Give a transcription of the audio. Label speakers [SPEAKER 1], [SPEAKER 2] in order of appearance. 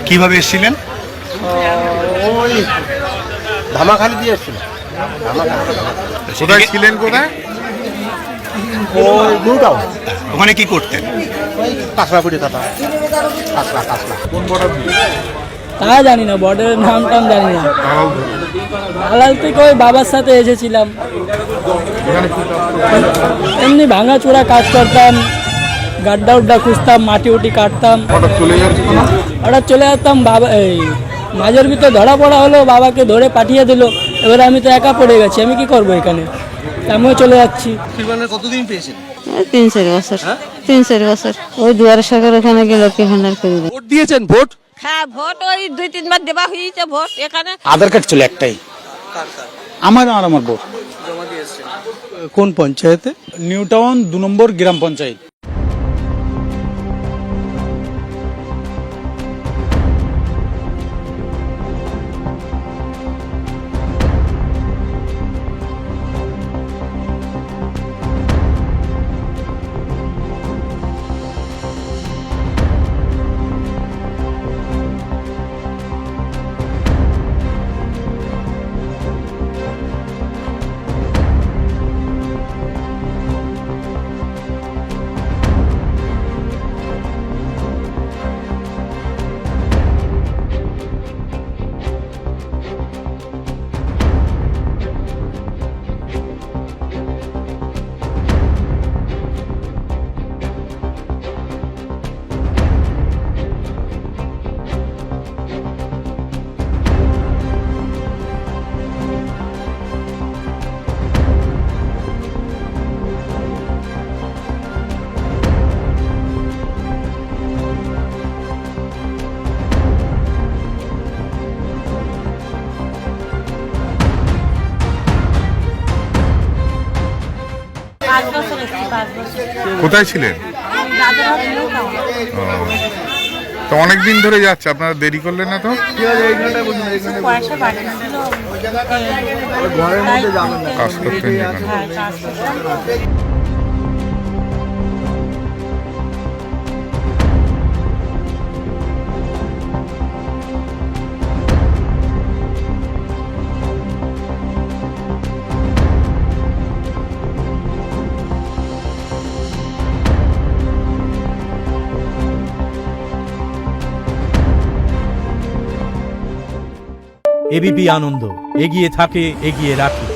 [SPEAKER 1] কিভাবে এসেছিলেন?
[SPEAKER 2] ওই ধামাখালি দিয়ে এসেছিল।
[SPEAKER 1] কোথায় ছিলেন? কোথায়?
[SPEAKER 2] ওই নিউটাউন
[SPEAKER 1] ওখানে কি করতেন?
[SPEAKER 2] ওই কাঁচরাপুরি কথা কাঁচরা
[SPEAKER 1] কোন বর্ডার?
[SPEAKER 3] তা জানি না, বর্ডারের নাম টাম জানি না। দালাল থেকে ওই বাবার সাথে এসেছিলাম, এমনি ভাঙাচোরা কাজ করতাম, গাড্ডা উড্ডা খুঁজতাম, মাটি উটি কাটতাম। হঠাৎ চলে যেতাম, বাবা এই মাঝের ভিতর ধরা পড়া হলো, বাবাকে ধরে পাঠিয়ে দিল। এবারে আমি তো একা পড়ে গেছি, আমি কি করবো এখানে, আমিও চলে যাচ্ছি।
[SPEAKER 2] কতদিন পেয়েছেন?
[SPEAKER 4] 3-4 বছর। 3-4 বছর ওই দুয়ারে সরকার ওখানে গিয়ে লক্ষ্মী ভান্ডার করে দিল।
[SPEAKER 2] ভোট দিয়েছেন? ভোট
[SPEAKER 5] হ্যাঁ, ভোট ওই 2-3 বার দেওয়া হয়েছে ভোট এখানে।
[SPEAKER 6] আধার কার্ড ছিল একটাই আমার আর আমার বউ।
[SPEAKER 7] কোন পঞ্চায়েতে?
[SPEAKER 6] নিউটাউন 2 নম্বর গ্রাম পঞ্চায়েত।
[SPEAKER 1] কোথায় ছিলেন? তো অনেক দিন ধরে যাচ্ছে, আপনারা দেরি করলেন না তো? কাজ করতেন যেখানে।
[SPEAKER 8] এবিপি আনন্দ, এগিয়ে থাকে, এগিয়ে রাখে।